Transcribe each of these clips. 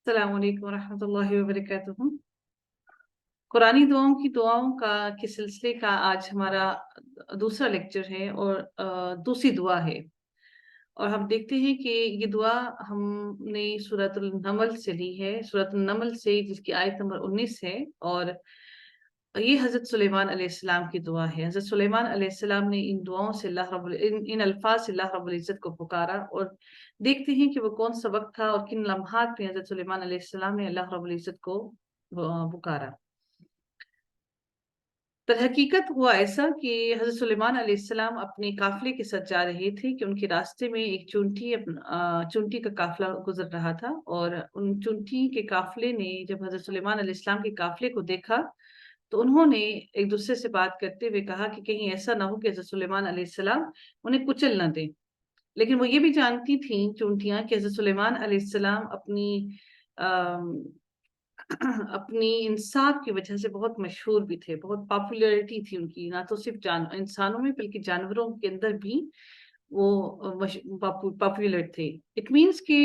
السلام علیکم ورحمۃ اللہ وبرکاتہ۔ قرآنی دعاؤں کے سلسلے کا آج ہمارا دوسرا لیکچر ہے اور دوسری دعا ہے، اور ہم دیکھتے ہیں کہ یہ دعا ہم نے سورۃ النمل سے لی ہے، سورۃ النمل سے، جس کی آیت نمبر 19 ہے، اور یہ حضرت سلیمان علیہ السلام کی دعا ہے۔ حضرت سلیمان علیہ السلام نے ان دعاؤں سے ان الفاظ سے اللہ رب العزت کو پکارا، اور دیکھتے ہیں کہ وہ کون سا وقت تھا اور کن لمحات میں حضرت سلیمان علیہ السلام نے اللہ رب العزت کو پکارا۔ در حقیقت ہوا ایسا کہ حضرت سلیمان علیہ السلام اپنے قافلے کے ساتھ جا رہے تھے کہ ان کے راستے میں ایک چونٹی کا قافلہ گزر رہا تھا، اور ان چونٹی کے قافلے نے جب حضرت سلیمان علیہ السلام کے قافلے کو دیکھا تو انہوں نے ایک دوسرے سے بات کرتے ہوئے کہا کہ کہیں ایسا نہ ہو کہ حضرت سلیمان علیہ السلام انہیں کچل نہ دیں۔ لیکن وہ یہ بھی جانتی تھیں چونٹیاں کہ حضرت سلیمان علیہ السلام اپنی انصاف کی وجہ سے بہت مشہور بھی تھے، بہت پاپولیرٹی تھی ان کی، نہ تو صرف انسانوں میں بلکہ جانوروں کے اندر بھی وہ پاپولر تھے۔ اٹ مینس کہ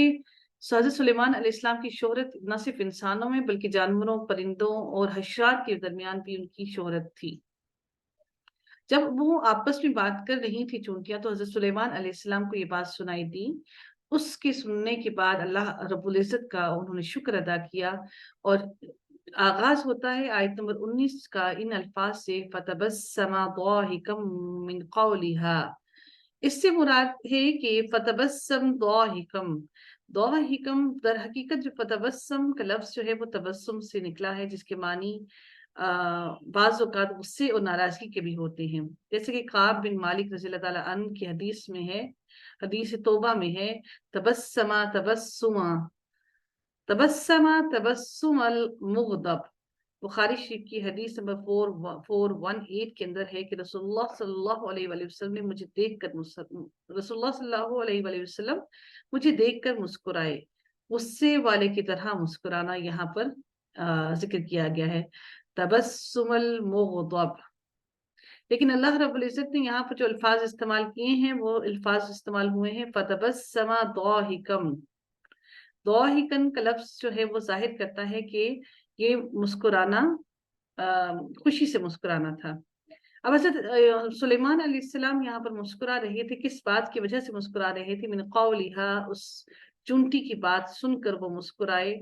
حضرت سلیمان علیہ السلام کی شہرت نہ صرف انسانوں میں بلکہ جانوروں، پرندوں اور حشرات کے درمیان بھی ان کی شہرت تھی۔ جب وہ آپس میں بات کر رہی تھی چونٹیاں، تو حضرت سلیمان علیہ السلام کو یہ بات سنائی دی۔ اس کے سننے کے بعد اللہ رب العزت کا انہوں نے شکر ادا کیا، اور آغاز ہوتا ہے آیت نمبر 19 کا ان الفاظ سے، فَتَبَسَّمَ ضَاحِكًا مِّن قَوْلِهَا۔ اس سے مراد ہے کہ فتبسم ضاحکم در حقیقت جو فتبسم کا لفظ جو ہے وہ تبسم سے نکلا ہے، جس کے معنی بعض اوقات غصے اور ناراضگی کے بھی ہوتے ہیں، جیسے کہ کعب بن مالک رضی اللہ تعالیٰ عنہ کی حدیث میں ہے، حدیث توبہ میں ہے، تبسما تبسم المغضب۔ بخاری شریف کی حدیث نمبر 418 کے اندر ہے کہ رسول اللہ صلی اللہ علیہ وآلہ وسلم نے مجھے دیکھ کر مجھے دیکھ کر مسکرائے۔ غصے والے کی طرح مسکرانا یہاں پر ذکر کیا گیا ہے، تبسم المغضب۔ لیکن اللہ رب العزت نے یہاں پر جو الفاظ استعمال کیے ہیں وہ الفاظ استعمال ہوئے ہیں فتبسم ضاحکم۔ ضاحکن کا لفظ جو ہے وہ ظاہر کرتا ہے کہ یہ مسکرانا خوشی سے مسکرانا تھا۔ اب حضرت سلیمان علیہ السلام یہاں پر مسکرا رہے تھے، کس بات کی وجہ سے مسکرا رہے تھے؟ من قولھا، اس چونٹی کی بات سن کر وہ مسکرائے،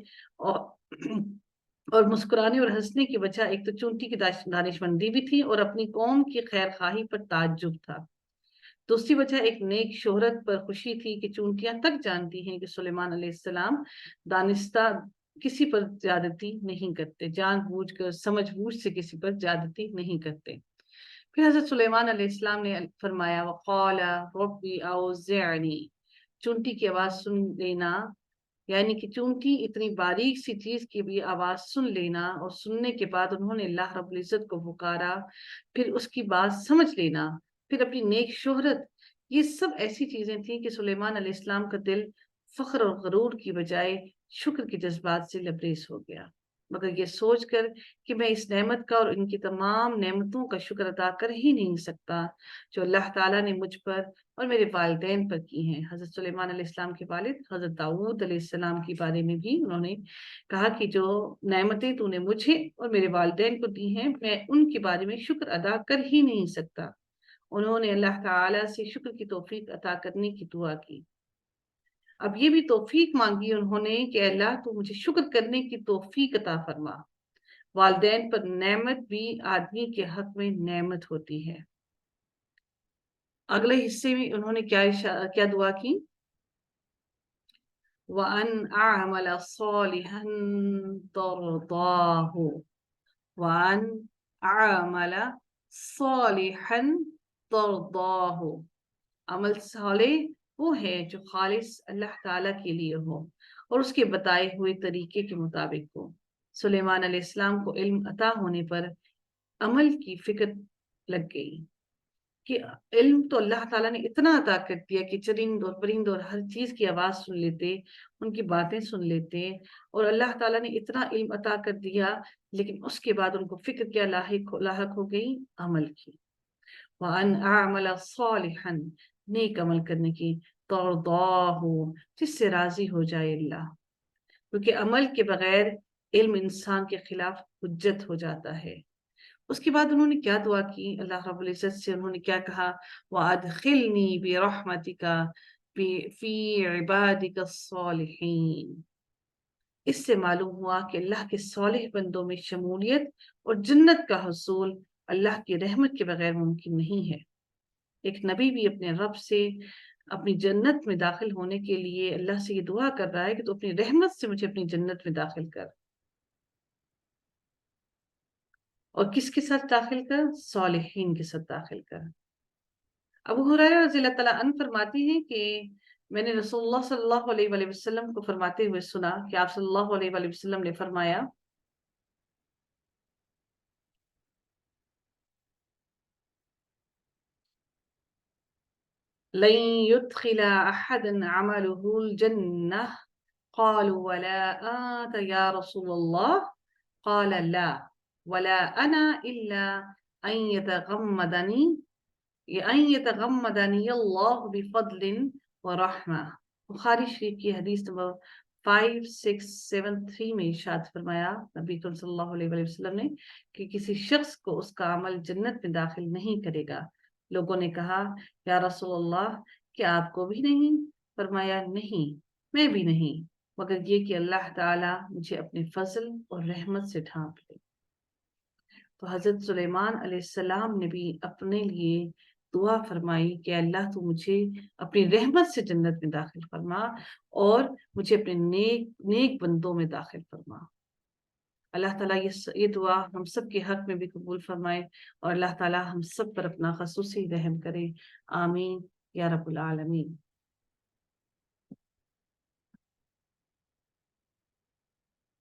اور مسکرانے اور ہنسنے کی وجہ ایک تو چونٹی کی دانشمندی بھی تھی، اور اپنی قوم کی خیر خواہی پر تعجب تھا۔ دوسری وجہ ایک نیک شہرت پر خوشی تھی کہ چونٹیاں تک جانتی ہیں کہ سلیمان علیہ السلام دانستہ کسی پر زیادتی نہیں کرتے، جان بوجھ کر سمجھ بوجھ سے کسی پر زیادتی نہیں کرتے۔ پھر حضرت سلیمان علیہ السلام نے فرمایا، وقال ربی اوزعنی، چونٹی کی آواز سن لینا، یعنی کہ چونٹی اتنی باریک سی چیز کی بھی آواز سن لینا، اور سننے کے بعد انہوں نے اللہ رب العزت کو پکارا، پھر اس کی بات سمجھ لینا، پھر اپنی نیک شہرت، یہ سب ایسی چیزیں تھیں کہ سلیمان علیہ السلام کا دل فخر اور غرور کی بجائے شکر کے جذبات سے لبریز ہو گیا، مگر یہ سوچ کر کہ میں اس نعمت کا اور ان کی تمام نعمتوں کا شکر ادا کر ہی نہیں سکتا جو اللہ تعالیٰ نے مجھ پر اور میرے والدین پر کی ہیں۔ حضرت سلیمان علیہ السلام کے والد حضرت داؤد علیہ السلام کے بارے میں بھی انہوں نے کہا کہ جو نعمتیں تو نے مجھے اور میرے والدین کو دی ہیں، میں ان کے بارے میں شکر ادا کر ہی نہیں سکتا۔ انہوں نے اللہ تعالیٰ سے شکر کی توفیق عطا کرنے کی دعا کی۔ اب یہ بھی توفیق مانگی انہوں نے کہ اللہ تو مجھے شکر کرنے کی توفیق عطا فرما۔ والدین پر نعمت بھی آدمی کے حق میں نعمت ہوتی ہے۔ اگلے حصے میں انہوں نے کیا دعا کی؟ وَأَنْ أَعْمَلَ صَالِحًا تَرْضَاهُ، وَأَنْ أَعْمَلَ صَالِحًا تَرْضَاهُ۔ عمل صالح وہ ہے جو خالص اللہ تعالیٰ کے لیے ہو اور اس کے بتائے ہوئے طریقے کے مطابق ہو۔ سلیمان علیہ السلام کو علم عطا ہونے پر عمل کی فکر لگ گئی کہ علم تو اللہ تعالیٰ نے اتنا عطا کر دیا کہ چرند اور پرند اور ہر چیز کی آواز سن لیتے، ان کی باتیں سن لیتے، اور اللہ تعالیٰ نے اتنا علم عطا کر دیا، لیکن اس کے بعد ان کو فکر کیا لاحق ہو گئی؟ عمل کی۔ وَأَنْ أَعْمَلَ صَالِحًا، نیک عمل کرنے کی، تَرْضَاهُ، جس سے راضی ہو جائے اللہ۔ کیونکہ عمل کے بغیر علم انسان کے خلاف حجت ہو جاتا ہے۔ اس کے بعد انہوں نے کیا دعا کی، اللہ رب العزت سے انہوں نے کیا کہا، وَأَدْخِلْنِي بِرَحْمَتِكَ فِي عِبَادِكَ الصَّالِحِينَ۔ اس سے معلوم ہوا کہ اللہ کے صالح بندوں میں شمولیت اور جنت کا حصول اللہ کی رحمت کے بغیر ممکن نہیں ہے۔ ایک نبی بھی اپنے رب سے اپنی جنت میں داخل ہونے کے لیے اللہ سے یہ دعا کر رہا ہے کہ تو اپنی رحمت سے مجھے اپنی جنت میں داخل کر، اور کس کے ساتھ داخل کر؟ صالحین کے ساتھ داخل کر۔ ابو ہریرہ رضی اللہ تعالیٰ عنہ فرماتے ہیں کہ میں نے رسول اللہ صلی اللہ علیہ وآلہ وسلم کو فرماتے ہوئے سنا کہ آپ صلی اللہ علیہ وآلہ وسلم نے فرمایا، لن يدخل أحدا عمله الجنة قالوا ولا أنت يا رسول الله قال لا ولا أنا إلا أن يتغمدني اللہ بفضل ورحمہ۔ بخاری شریف کی حدیث نمبر 5673 میں ارشاد فرمایا نبی کریم صلی اللہ علیہ وآلہ وسلم نے کہ کسی شخص کو اس کا عمل جنت میں داخل نہیں کرے گا۔ لوگوں نے کہا یا رسول اللہ کیا آپ کو بھی نہیں؟ فرمایا نہیں، میں بھی نہیں، مگر یہ کہ اللہ تعالیٰ مجھے اپنے فضل اور رحمت سے ڈھانپ لے۔ تو حضرت سلیمان علیہ السلام نے بھی اپنے لیے دعا فرمائی کہ اللہ تو مجھے اپنی رحمت سے جنت میں داخل فرما اور مجھے اپنے نیک بندوں میں داخل فرما۔ اللہ تعالیٰ یہ دعا ہم سب کے حق میں بھی قبول فرمائے اور اللہ تعالیٰ ہم سب پر اپنا خصوصی رحم کرے، آمین یا رب العالمین۔